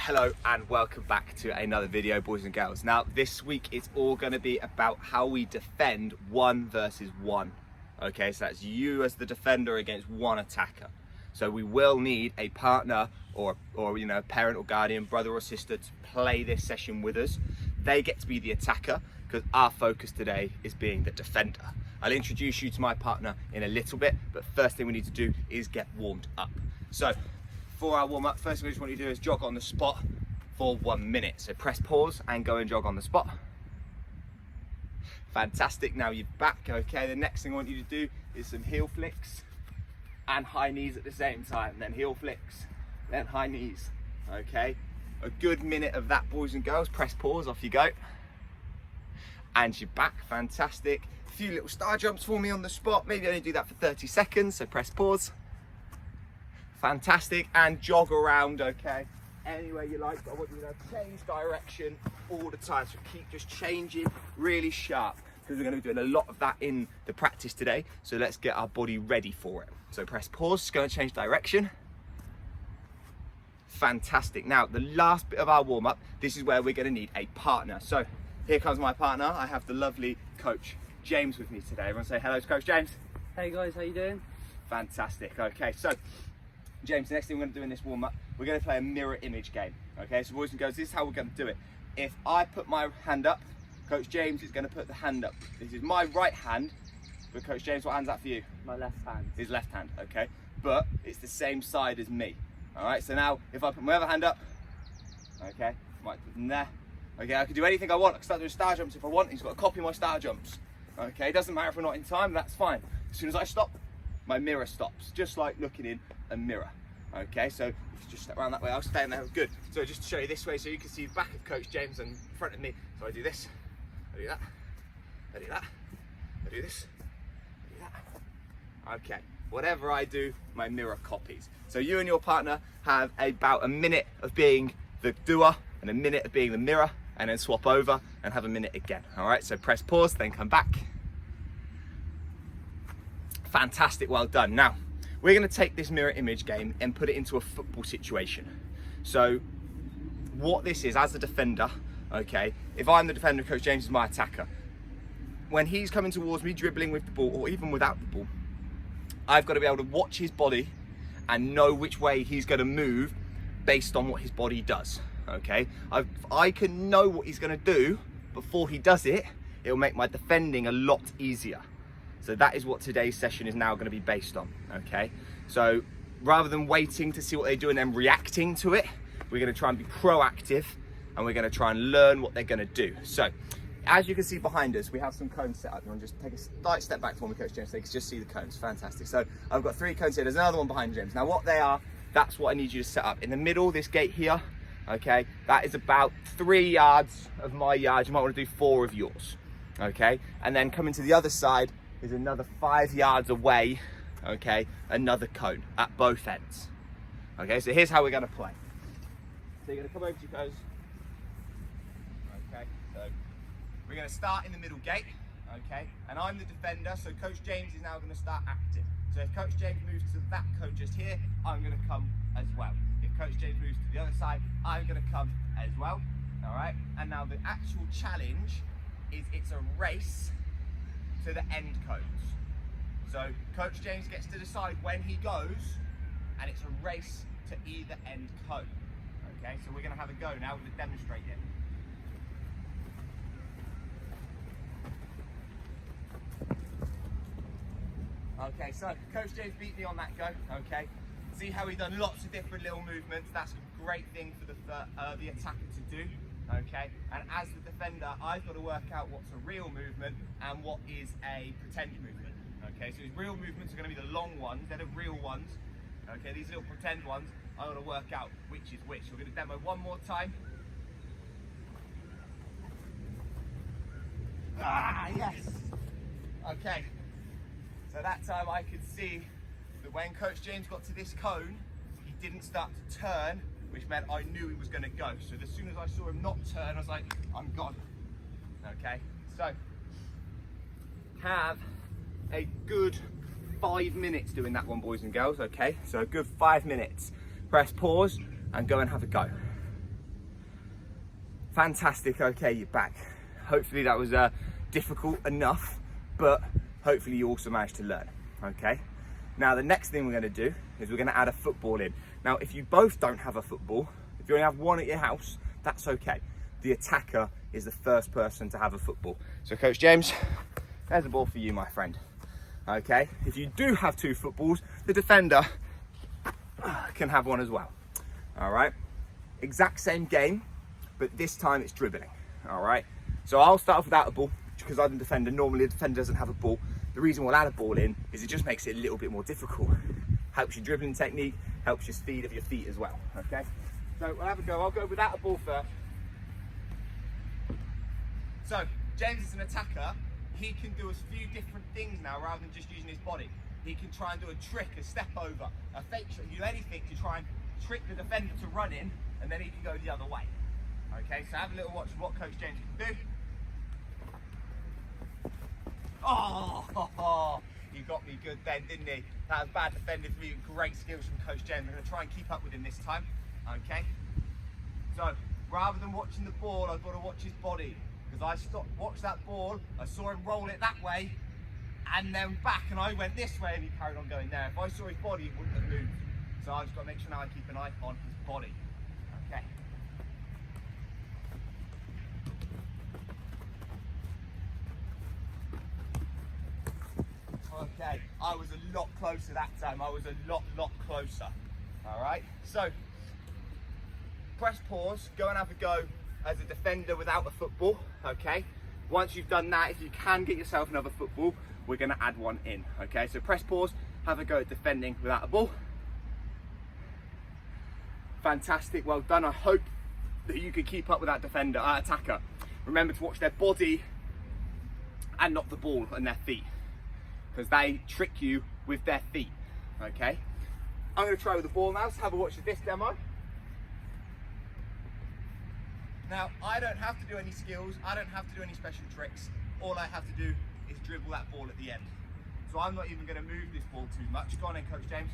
Hello and welcome back to another video, boys and girls. Now this week it's all going to be about how we defend 1 versus 1. Okay, so that's you as the defender against one attacker. So we will need a partner or you know, a parent or guardian, brother or sister to play this session with us. They get to be the attacker because our focus today is being the defender. I'll introduce you to my partner in a little bit, but first thing we need to do is get warmed up. So for our warm up, first thing we just want you to do is jog on the spot for 1 minute. So press pause and go and jog on the spot. Fantastic, now you're back. Okay, the next thing I want you to do is some heel flicks and high knees at the same time. Then heel flicks, then high knees. Okay, a good minute of that, boys and girls. Press pause, off you go. And you're back, fantastic. A few little star jumps for me on the spot. Maybe only do that for 30 seconds, so press pause. Fantastic, and jog around, okay? Anywhere you like, but I want you to change direction all the time. So keep just changing really sharp because we're going to be doing a lot of that in the practice today. So let's get our body ready for it. So press pause, just go and change direction. Fantastic. Now, the last bit of our warm up, this is where we're going to need a partner. So here comes my partner. I have the lovely Coach James with me today. Everyone say hello to Coach James. Hey guys, how you doing? Fantastic. Okay, so James, the next thing we're going to do in this warm-up, we're going to play a mirror image game. Okay, so boys and girls, this is how we're going to do it. If I put my hand up, Coach James is going to put the hand up. This is my right hand, but Coach James, what hand's that for you? My left hand. His left hand, okay? But it's the same side as me. All right, so now if I put my other hand up, okay, might put them there. Okay, I can do anything I want. I can start doing star jumps if I want. He's got to copy my star jumps. Okay, it doesn't matter if we're not in time, that's fine. As soon as I stop, my mirror stops, just like looking in a mirror. Okay, so if you just step around that way, I'll stay in there, good. So just to show you this way so you can see the back of Coach James and in front of me. So I do this, I do that, I do that, I do this, I do that. Okay, whatever I do, my mirror copies. So you and your partner have about a minute of being the doer and a minute of being the mirror, and then swap over and have a minute again. All right, so press pause, then come back. Fantastic, well done. Now, we're going to take this mirror image game and put it into a football situation. So what this is, as a defender, okay, if I'm the defender, Coach James is my attacker. When he's coming towards me, dribbling with the ball, or even without the ball, I've got to be able to watch his body and know which way he's going to move based on what his body does, okay? If I can know what he's going to do before he does it, it'll make my defending a lot easier. So that is what today's session is now going to be based on, okay? So rather than waiting to see what they do and then reacting to it, we're going to try and be proactive and we're going to try and learn what they're going to do. So as you can see behind us, we have some cones set up. You want to just take a slight step back for me, Coach James, so you can just see the cones. Fantastic. So I've got 3 cones here. There's another one behind James. Now what they are, that's what I need you to set up. In the middle, this gate here, okay, that is about 3 yards of my yard. You might want to do 4 of yours, okay? And then coming to the other side, is another 5 yards away, okay, another cone at both ends. Okay, so here's how we're going to play. So you're going to come over to your cones. Okay, so we're going to start in the middle gate, okay, and I'm the defender, so Coach James is now going to start active. So if Coach James moves to that cone just here, I'm going to come as well. If Coach James moves to the other side, I'm going to come as well, all right? And now the actual challenge is it's a race to the end cones. So Coach James gets to decide when he goes, and it's a race to either end cone. Okay, so we're going to have a go now to demonstrate it. Okay, so Coach James beat me on that go. Okay, see how he done lots of different little movements. That's a great thing for the attacker to do. Okay, and as the defender, I've got to work out what's a real movement and what is a pretend movement. Okay, so his real movements are going to be the long ones, they're the real ones. Okay, these little pretend ones, I've got to work out which is which. We're going to demo one more time. Ah, yes! Okay, so that time I could see that when Coach James got to this cone, he didn't start to turn, which meant I knew he was going to go. So as soon as I saw him not turn, I was like, I'm gone. Okay, so have a good 5 minutes doing that one, boys and girls, okay? So a good 5 minutes. Press pause and go and have a go. Fantastic, okay, you're back. Hopefully that was difficult enough, but hopefully you also managed to learn, okay? Now the next thing we're gonna do is we're gonna add a football in. Now if you both don't have a football, if you only have one at your house, that's okay. The attacker is the first person to have a football. So Coach James, there's a ball for you, my friend. Okay, if you do have two footballs, the defender can have one as well. All right, exact same game, but this time it's dribbling. All right, so I'll start off without a ball because I'm the defender. Normally the defender doesn't have a ball. The reason we'll add a ball in is it just makes it a little bit more difficult. Helps your dribbling technique, helps your speed of your feet as well. Okay, so we'll have a go. I'll go without a ball first. So James is an attacker. He can do a few different things now rather than just using his body. He can try and do a trick, a step over, a fake shot, do anything to try and trick the defender to run in, and then he can go the other way. Okay, so have a little watch of what Coach James can do. Oh, you got me good then, didn't he? That was bad defending for you. Great skills from Coach James. I'm going to try and keep up with him this time. Okay, so rather than watching the ball, I've got to watch his body. Because I watched that ball, I saw him roll it that way, and then back, and I went this way, and he carried on going there. If I saw his body, he wouldn't have moved. So I've just got to make sure now I keep an eye on his body. Okay. Okay, I was a lot closer that time. I was a lot closer. All right, so press pause, go and have a go as a defender without a football, okay? Once you've done that, if you can get yourself another football, we're gonna add one in, okay? So press pause, have a go at defending without a ball. Fantastic, well done. I hope that you can keep up with that defender, attacker. Remember to watch their body and not the ball and their feet, because they trick you with their feet, okay? I'm gonna try with the ball now, so have a watch of this demo. Now, I don't have to do any skills, I don't have to do any special tricks. All I have to do is dribble that ball at the end. So I'm not even going to move this ball too much. Go on in, Coach James.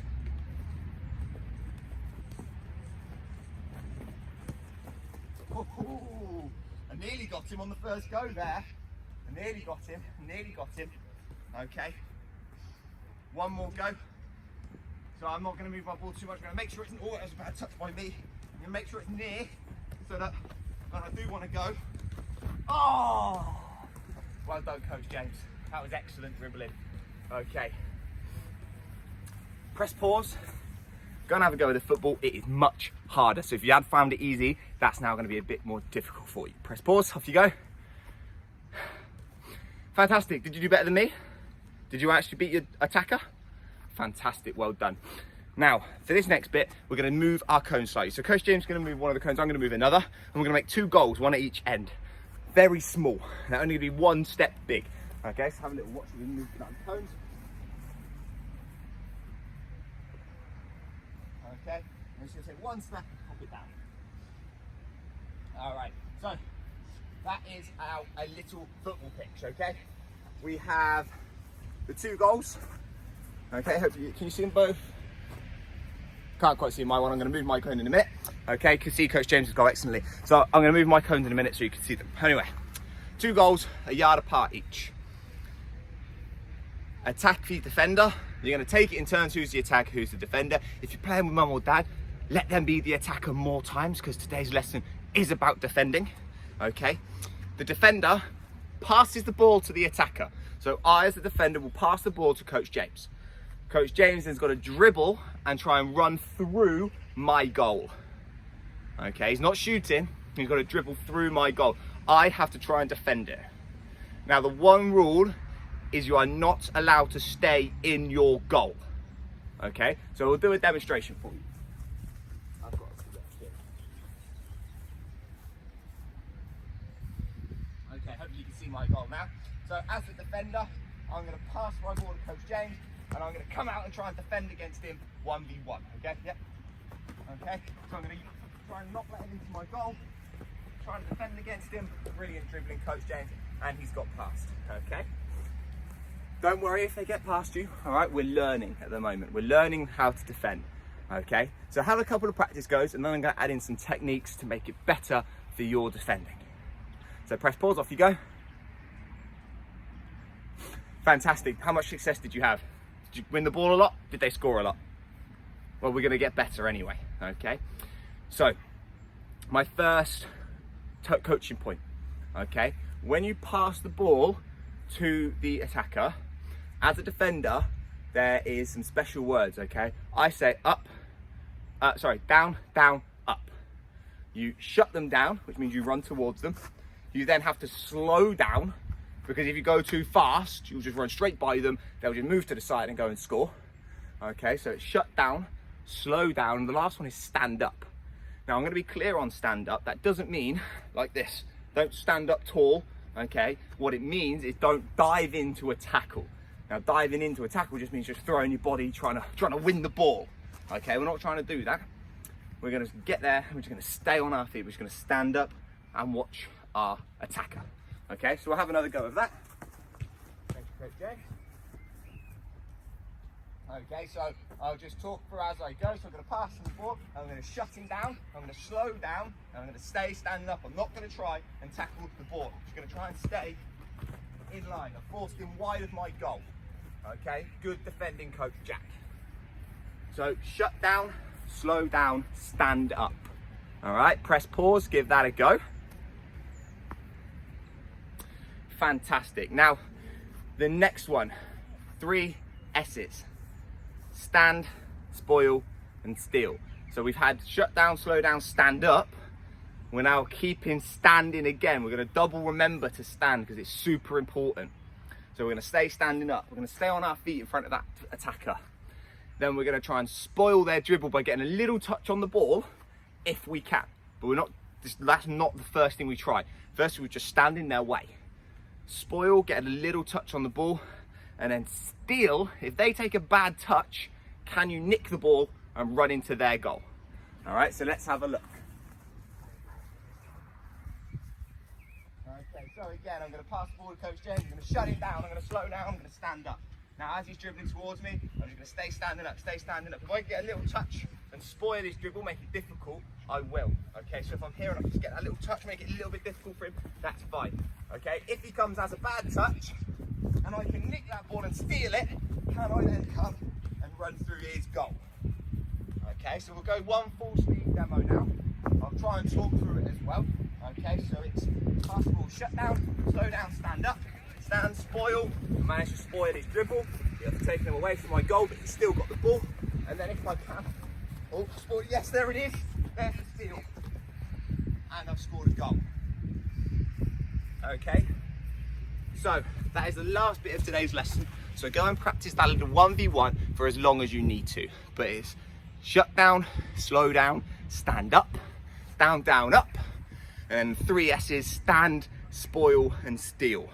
Ooh, I nearly got him on the first go there. I nearly got him, Okay, one more go. So I'm not going to move my ball too much. I'm going to make sure it's, oh, that was a bad touch by me. I'm going to make sure it's near so that when I do want to go, oh! Well done, Coach James. That was excellent dribbling. Okay. Press pause. Go and have a go with the football. It is much harder. So if you had found it easy, that's now going to be a bit more difficult for you. Press pause. Off you go. Fantastic. Did you do better than me? Did you actually beat your attacker? Fantastic. Well done. Now, for this next bit, we're going to move our cones slightly. So Coach James is going to move one of the cones, I'm going to move another, and we're going to make two goals, one at each end. Very small. They're only going to be one step big. Okay, so have a little watch as we move down the cones. Okay, I'm just going to take one step and pop it down. All right, so that is a little football pitch, okay? We have the two goals. Okay, hopefully, can you see them both? Can't quite see my one. I'm going to move my cone in a minute. Okay, you can see Coach James has got excellently. So I'm going to move my cones in a minute so you can see them. Anyway, two goals, a yard apart each. Attack for your defender. You're going to take it in turns. Who's the attacker, who's the defender? If you're playing with mum or dad, let them be the attacker more times because today's lesson is about defending. Okay, the defender passes the ball to the attacker. So I, as the defender, will pass the ball to Coach James. Coach James has got to dribble and try and run through my goal. Okay, he's not shooting, he's got to dribble through my goal. I have to try and defend it. Now the one rule is you are not allowed to stay in your goal. Okay, so we'll do a demonstration for you. I've got to do that here. Okay, hopefully you can see my goal now. So as a defender, I'm going to pass my ball to Coach James, and I'm going to come out and try and defend against him 1v1, okay? Yep. Okay, so I'm going to try and not let him into my goal, try and defend against him. Brilliant dribbling, Coach James, and he's got past, okay? Don't worry if they get past you, all right? We're learning at the moment. We're learning how to defend, okay? So have a couple of practice goes, and then I'm going to add in some techniques to make it better for your defending. So press pause, off you go. Fantastic. How much success did you have? Did you win the ball a lot? Did they score a lot? Well, we're going to get better anyway, okay? So, my first coaching point, okay? When you pass the ball to the attacker, as a defender, there is some special words, okay? I say down, down, up. You shut them down, which means you run towards them. You then have to slow down, because if you go too fast, you'll just run straight by them. They'll just move to the side and go and score. Okay, so it's shut down, slow down, and the last one is stand up. Now, I'm going to be clear on stand up. That doesn't mean like this. Don't stand up tall, okay? What it means is don't dive into a tackle. Now, diving into a tackle just means just throwing your body, trying to win the ball. Okay, we're not trying to do that. We're going to get there, and we're just going to stay on our feet. We're just going to stand up and watch our attacker. Okay, so we'll have another go of that. Thank you, Coach Jay. Okay, so I'll just talk through as I go. So I'm going to pass him the ball, I'm going to shut him down, I'm going to slow down, and I'm going to stay standing up. I'm not going to try and tackle the ball. I'm just going to try and stay in line. I've forced him wide of my goal. Okay, good defending, Coach Jack. So shut down, slow down, stand up. All right, press pause, give that a go. Fantastic. Now, the next one, 3 S's. Stand, spoil, and steal. So we've had shut down, slow down, stand up. We're now keeping standing again. We're going to double remember to stand because it's super important. So we're going to stay standing up. We're going to stay on our feet in front of that attacker. Then we're going to try and spoil their dribble by getting a little touch on the ball if we can. But that's not the first thing we try. First, we just stand in their way. Spoil, get a little touch on the ball, and then steal. If they take a bad touch, can you nick the ball and run into their goal? All right, so let's have a look. Okay, so again, I'm going to pass the ball to Coach James. I'm going to shut him down. I'm going to slow down. I'm going to stand up. Now, as he's dribbling towards me, I'm just going to stay standing up, stay standing up. If I get a little touch and spoil his dribble, make it difficult, I will. Okay, so if I'm here and I just get a little touch, make it a little bit difficult for him, that's fine. Okay, if he comes as a bad touch and I can nick that ball and steal it, can I then come and run through his goal? Okay, so we'll go one full speed demo now. I'll try and talk through it as well. Okay, so it's pass the ball, shut down, slow down, stand up. Stand, spoil, manage to spoil his dribble. You have to take him away from my goal, but he's still got the ball. And then if I can, oh, spoil, yes, there it is. There's the steal. And I've scored a goal. Okay, so that is the last bit of today's lesson. So go and practice that little 1v1 for as long as you need to. But it's shut down, slow down, stand up, down, down, up. And 3 S's, stand, spoil, and steal.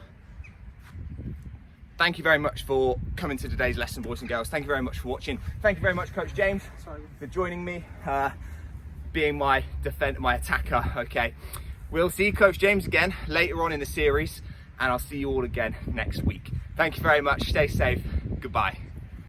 Thank you very much for coming to today's lesson, boys and girls. Thank you very much for watching. Thank you very much, Coach James, for joining me, being my attacker. Okay, we'll see Coach James again later on in the series, and I'll see you all again next week. Thank you very much. Stay safe. Goodbye.